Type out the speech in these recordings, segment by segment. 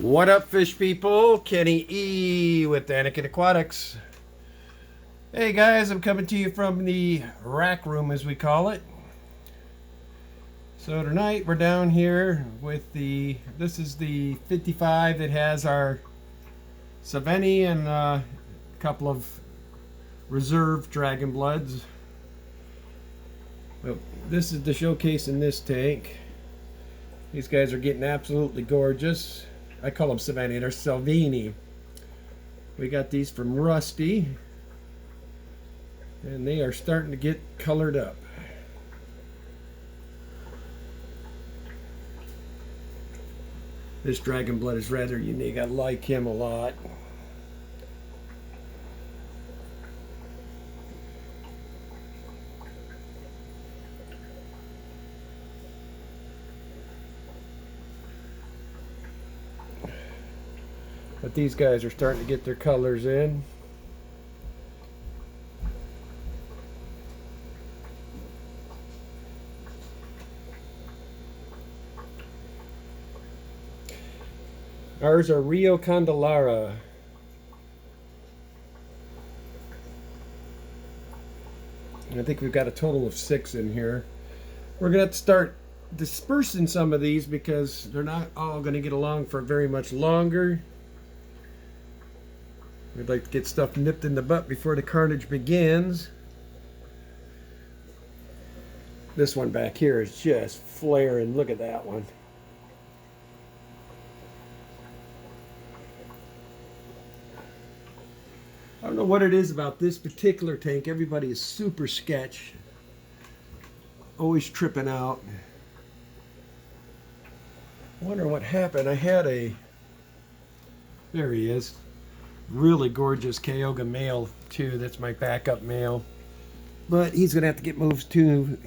What up, fish people? Kenny E with Anakin Aquatics. Hey guys, I'm coming to you from the rack room, as we call it. So tonight we're down here with this is the 55 that has our Salvini and a couple of reserve Dragon Bloods. Well, this is the showcase in this tank. These guys are getting absolutely gorgeous. I call them Salvini, they're Salvini. We got these from Rusty, and they are starting to get colored up. This Dragon Blood is rather unique. I like him a lot. But these guys are starting to get their colors in. Ours are Rio Candelaria. I think we've got a total of 6 in here. We're going to have to start dispersing some of these because they're not all going to get along for very much longer. We'd like to get stuff nipped in the butt before the carnage begins. This one back here is just flaring. Look at that one. I don't know what it is about this particular tank. Everybody is super sketch. Always tripping out. I wonder what happened. I had a... There he is. Really gorgeous Cayuga male too. That's my backup male, but he's gonna have to get moved too,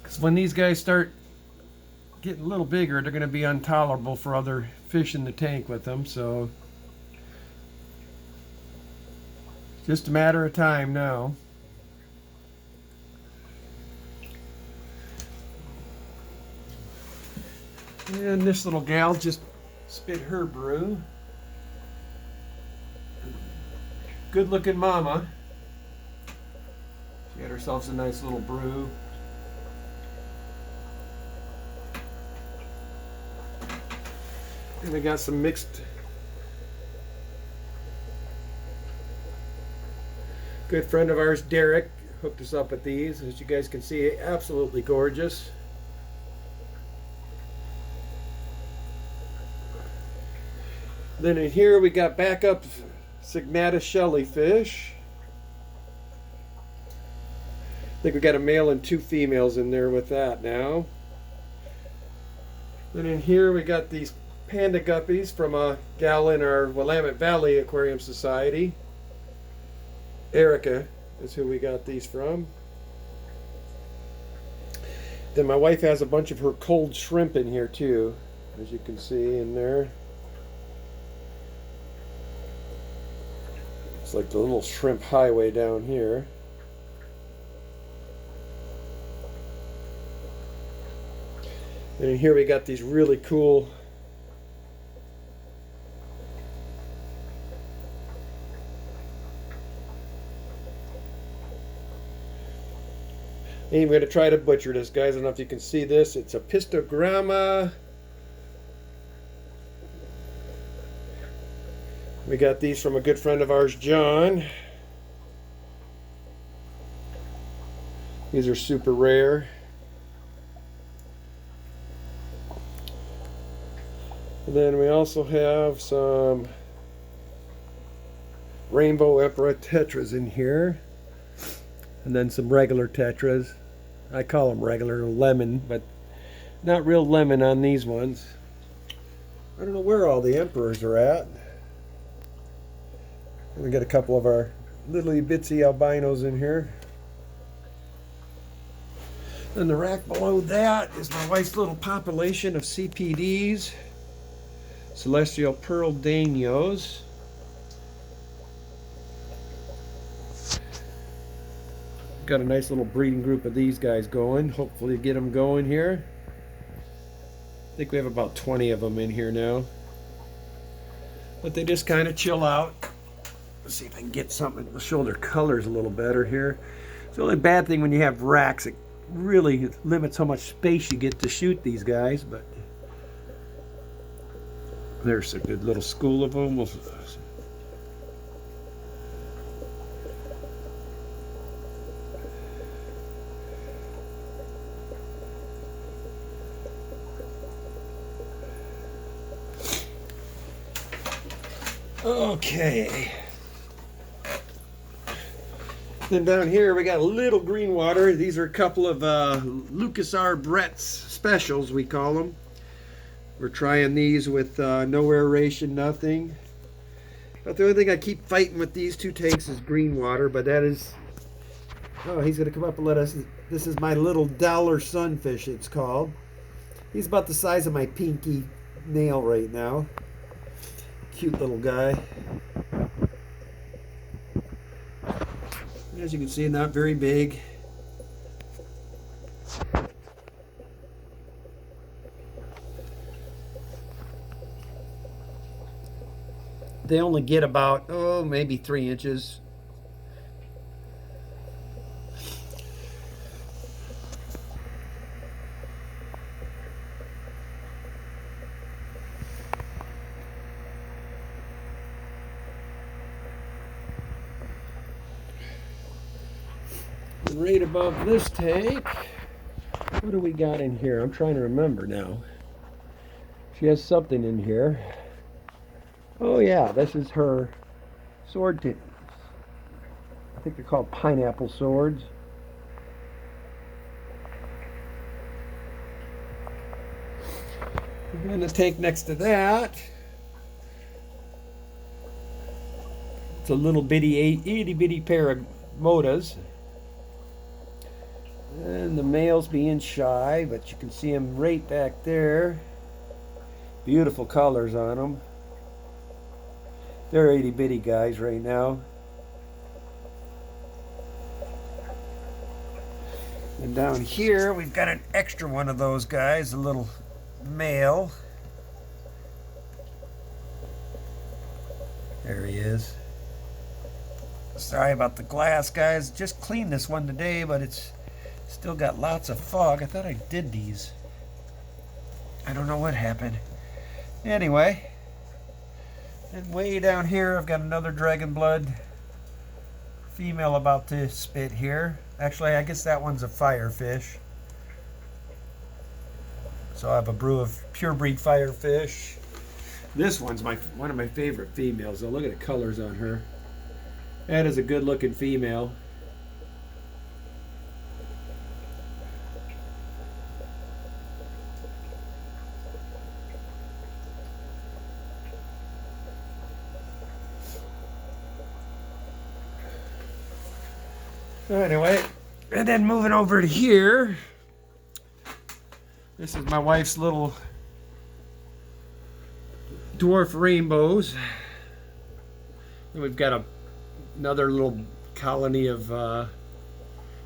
because when these guys start getting a little bigger, they're gonna be intolerable for other fish in the tank with them. So just a matter of time now. And this little gal just spit her brew. Good looking mama. She had herself a nice little brew. And we got some mixed. Good friend of ours, Derek, hooked us up with these. As you guys can see, absolutely gorgeous. Then in here we got backup Signata Shellyfish. I think we got a male and 2 females in there with that now. Then in here we got these panda guppies from a gal in our Willamette Valley Aquarium Society. Erica is who we got these from. Then my wife has a bunch of her cold shrimp in here too, as you can see in there. It's like the little shrimp highway down here. And here we got these really cool and we're going to try to butcher this, guys. I don't know if you can see this. It's a pistogramma. We got these from a good friend of ours, John. These are super rare. And then we also have some Rainbow Emperor Tetras in here. And then some regular Tetras. I call them regular lemon, but not real lemon on these ones. I don't know where all the Emperors are at. We got a couple of our little bitsy albinos in here. Then the rack below that is my wife's little population of CPDs, Celestial Pearl Danios. Got a nice little breeding group of these guys going. Hopefully get them going here. think we have about 20 of them in here now. But they just kind of chill out. Let's see if I can get something to show their colors a little better here. It's the only bad thing when you have racks, it really limits how much space you get to shoot these guys, but there's a good little school of them. Okay. Then down here we got a little green water. These are a couple of Lucas R. Brett's specials, we call them. We're trying these with no aeration, nothing. But the only thing I keep fighting with these two tanks is green water, but that is... Oh, he's going to come up and let us... This is my little dollar sunfish, it's called. He's about the size of my pinky nail right now. Cute little guy. As you can see, not very big. They only get about, oh, maybe 3 inches. And right above this tank, what do we got in here? I'm trying to remember now. She has something in here. Oh yeah, this is her sword tips. I think they're called pineapple swords. And then the tank next to that, it's a little bitty, itty bitty pair of motas. And the male's being shy, but you can see him right back there. Beautiful colors on them. They're itty bitty guys right now. And down here we've got an extra one of those guys, a little male. There he is. Sorry about the glass, guys. Just cleaned this one today, but it's still got lots of fog. I thought I did these. I don't know what happened. Anyway. And way down here, I've got another dragon blood female about to spit here. Actually, I guess that one's a firefish. So I have a brew of pure breed firefish. This one's one of my favorite females. Though. Look at the colors on her. That is a good looking female. Anyway, and then moving over to here, this is my wife's little dwarf rainbows. And we've got another little colony of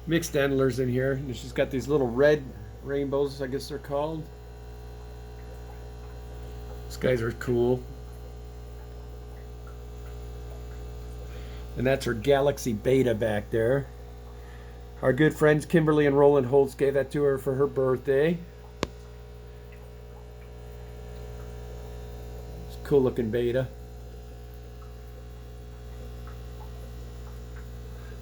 mixed endlers in here. And she's got these little red rainbows, I guess they're called. These guys are cool. And that's her Galaxy Beta back there. Our good friends Kimberly and Roland Holtz gave that to her for her birthday. It's a cool looking beta.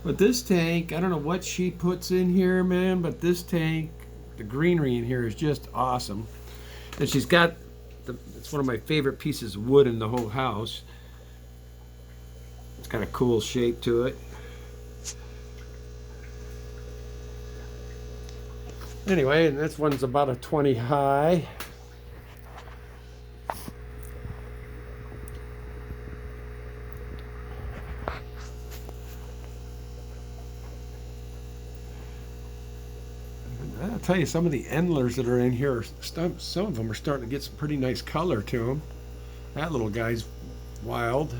But this tank, I don't know what she puts in here, man, but this tank, the greenery in here is just awesome. And she's got, it's one of my favorite pieces of wood in the whole house. It's got a cool shape to it. Anyway, and this one's about a 20 high. And I'll tell you, some of the endlers that are in here, some of them are starting to get some pretty nice color to them. That little guy's wild.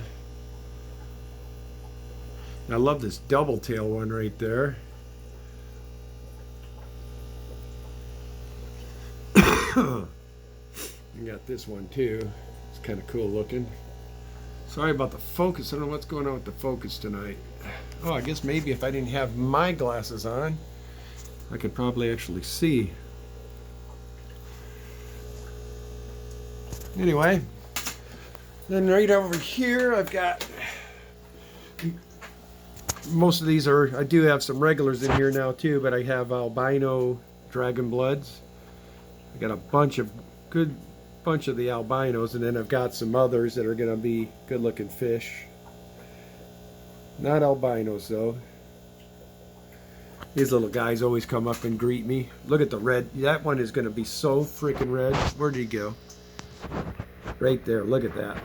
And I love this double tail one right there. I got this one too. It's kind of cool looking. Sorry about the focus. I don't know what's going on with the focus tonight. Oh, I guess maybe if I didn't have my glasses on, I could probably actually see. Anyway, then right over here I've got, most of these are, I do have some regulars in here now too, but I have albino dragon bloods. I got a good bunch of the albinos, and then I've got some others that are going to be good looking fish. Not albinos though. These little guys always come up and greet me. Look at the red. That one is going to be so freaking red. Where'd he go? Right there. Look at that.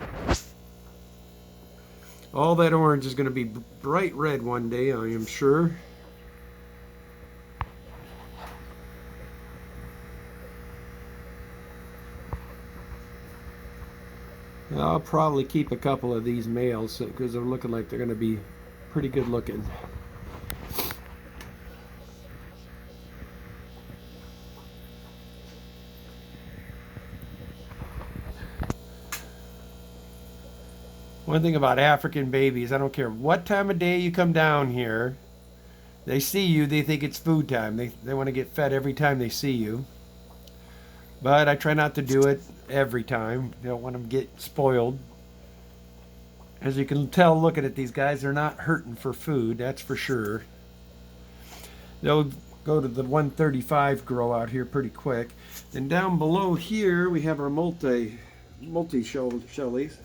All that orange is going to be bright red one day, I am sure. I'll probably keep a couple of these males because they're looking like they're going to be pretty good looking. One thing about African babies, I don't care what time of day you come down here, they see you, they think it's food time. They want to get fed every time they see you. But I try not to do it every time. You don't want them to get spoiled. As you can tell looking at these guys, they're not hurting for food, that's for sure. They'll go to the 135 grow out here pretty quick. And down below here we have our multi-shellies.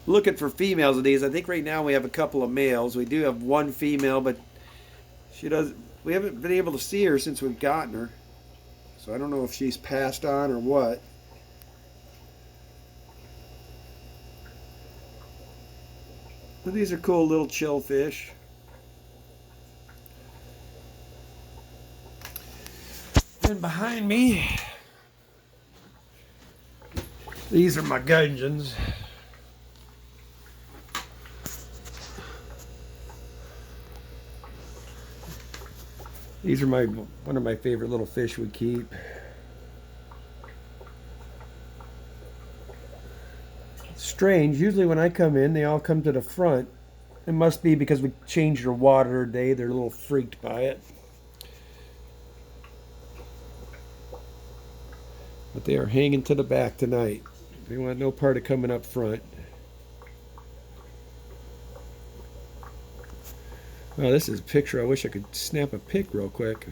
Looking for females of these. I think right now we have a couple of males. We do have one female, but we haven't been able to see her since we've gotten her. So I don't know if she's passed on or what. But these are cool little chill fish. And behind me, these are my gudgeons. These are one of my favorite little fish we keep. It's strange. Usually when I come in, they all come to the front. It must be because we changed their water today. They're a little freaked by it. But they are hanging to the back tonight. They want no part of coming up front. Well, this is a picture. I wish I could snap a pic real quick.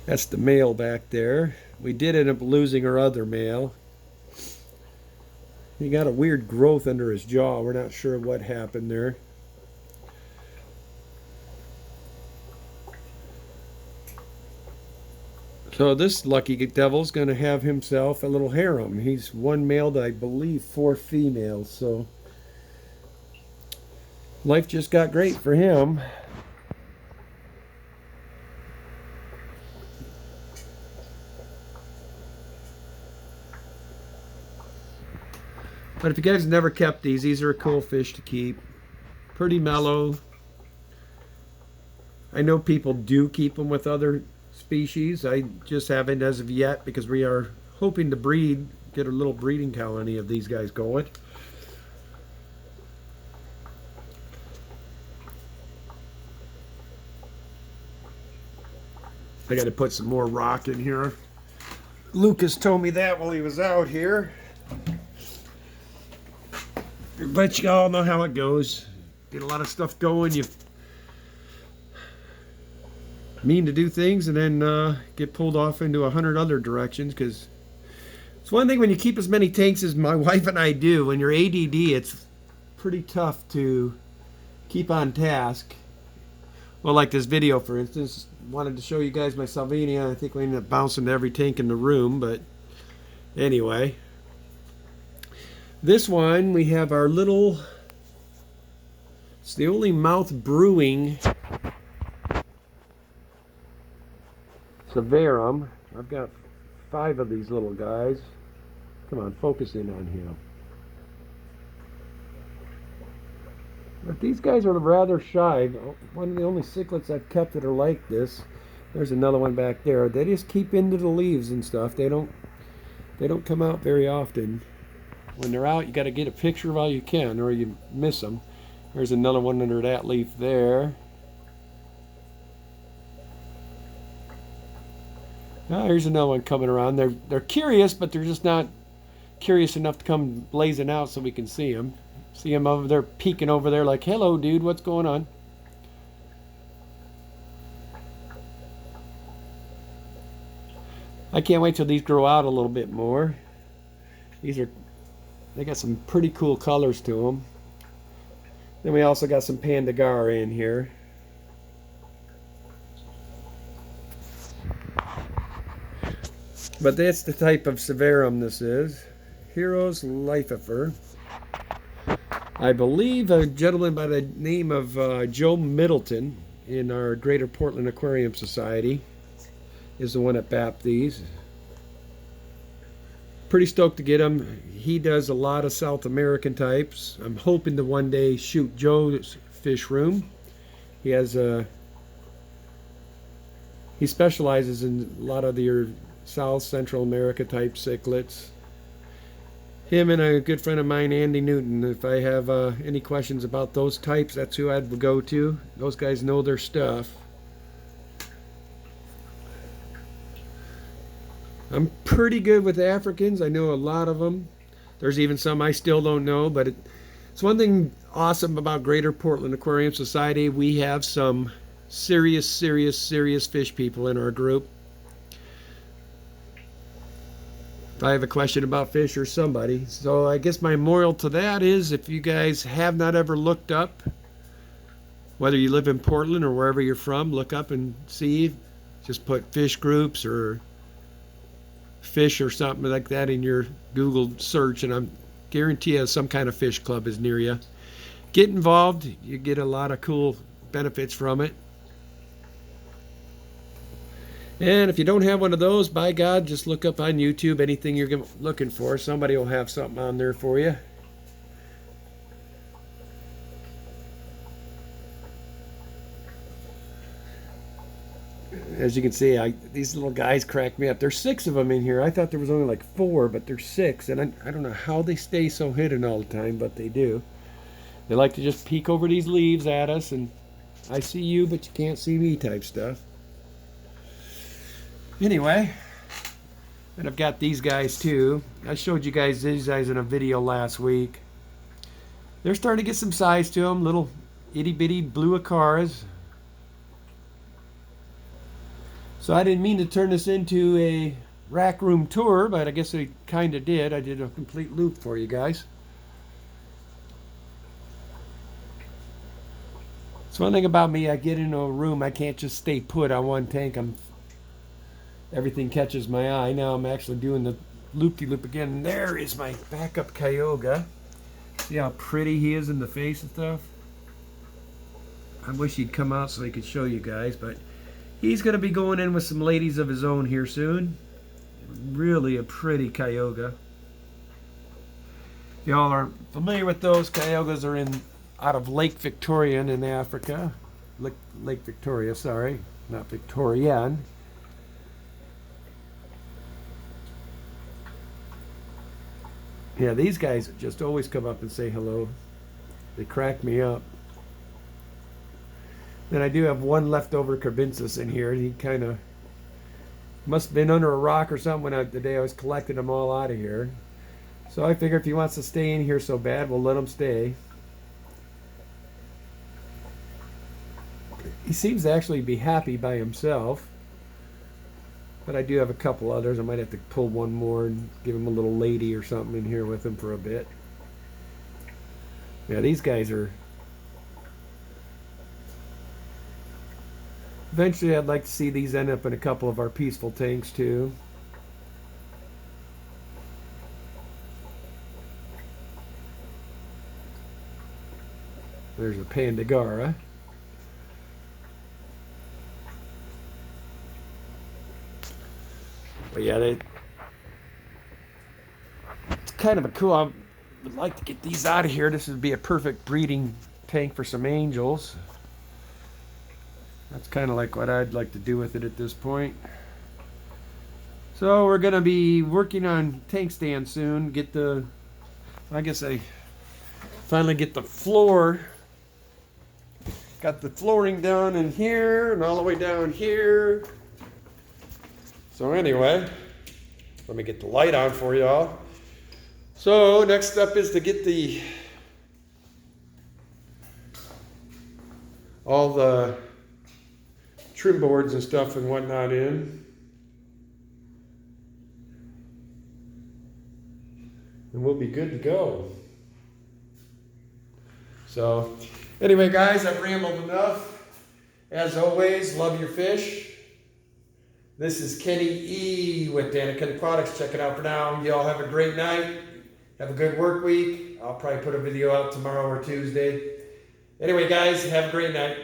That's the male back there. We did end up losing our other male. He got a weird growth under his jaw. We're not sure what happened there. So this lucky devil's going to have himself a little harem. He's one male to, I believe, 4 females. So life just got great for him. But if you guys never kept these are a cool fish to keep. Pretty mellow. I know people do keep them with other species. I just haven't as of yet because we are hoping to get a little breeding colony of these guys going. I got to put some more rock in here. Lucas told me that while he was out here. But you all know how it goes. Get a lot of stuff going, you mean to do things and then get pulled off into 100 other directions, because it's one thing when you keep as many tanks as my wife and I do. When you're ADD, it's pretty tough to keep on task. Well, like this video, for instance, wanted to show you guys my Salvini. I think we ended up bouncing to every tank in the room, but anyway. This one, we have our little, it's the only mouth brewing Severum. I've got 5 of these little guys. Come on, focus in on him. But these guys are rather shy. One of the only cichlids I've kept that are like this. There's another one back there. They just keep into the leaves and stuff. They don't come out very often. When they're out, you got to get a picture while you can, or you miss them. There's another one under that leaf there. Oh, here's another one coming around. They're curious, but they're just not curious enough to come blazing out so we can see them. See them over there peeking over there like, hello, dude, what's going on? I can't wait till these grow out a little bit more. They got some pretty cool colors to them. Then we also got some Candelaria in here. But that's the type of severum this is. Heroes Lififer. I believe a gentleman by the name of Joe Middleton in our Greater Portland Aquarium Society is the one that bapped these. Pretty stoked to get him. He does a lot of South American types. I'm hoping to one day shoot Joe's fish room. He specializes in a lot of your South Central America type cichlids. Him and a good friend of mine, Andy Newton. If I have any questions about those types, that's who I'd go to. Those guys know their stuff. I'm pretty good with Africans. I know a lot of them. There's even some I still don't know, but it's one thing awesome about Greater Portland Aquarium Society. We have some serious fish people in our group. If I have a question about fish or somebody. So I guess my moral to that is, if you guys have not ever looked up, whether you live in Portland or wherever you're from, look up and see. Just put fish groups or fish or something like that in your Google search, and I guarantee you some kind of fish club is near you. Get involved. You get a lot of cool benefits from it. And if you don't have one of those, by God, just look up on YouTube anything you're looking for. Somebody will have something on there for you. As you can see, these little guys crack me up. There's 6 of them in here. I thought there was only like 4, but there's 6. And I don't know how they stay so hidden all the time, but they do. They like to just peek over these leaves at us, and I see you, but you can't see me type stuff. Anyway, and I've got these guys too. I showed you guys these guys in a video last week. They're starting to get some size to them. Little itty bitty blue acaras. So I didn't mean to turn this into a rack room tour, but I guess I kind of did. I did a complete loop for you guys. It's one thing about me, I get into a room, I can't just stay put on one tank. Everything catches my eye. Now I'm actually doing the loop-de-loop again. And there is my backup Cayuga. See how pretty he is in the face and stuff? I wish he'd come out so he could show you guys, but he's going to be going in with some ladies of his own here soon. Really a pretty Cayuga. Y'all aren't familiar with those. Cayugas are out of Lake Victoria in Africa. Lake Victoria, sorry. Not Victorian. Yeah, these guys just always come up and say hello. They crack me up. Then I do have one leftover Carbinsus in here. He kind of must have been under a rock or something the day I was collecting them all out of here. So I figure if he wants to stay in here so bad, we'll let him stay. He seems to actually be happy by himself. But I do have a couple others. I might have to pull one more and give him a little lady or something in here with him for a bit. Yeah, these guys are... Eventually I'd like to see these end up in a couple of our peaceful tanks too. There's a Candelaria. But yeah, kind of a cool. I would like to get these out of here. This would be a perfect breeding tank for some angels. That's kind of like what I'd like to do with it at this point. So we're gonna be working on tank stand soon. I guess I finally get the floor. Got the flooring down in here and all the way down here. So anyway, let me get the light on for y'all. So next step is to get all the trim boards and stuff and whatnot in. And we'll be good to go. So anyway, guys, I've rambled enough. As always, love your fish. This is Kenny E with Daniken Products. Check it out for now. Y'all have a great night. Have a good work week. I'll probably put a video out tomorrow or Tuesday. Anyway, guys, have a great night.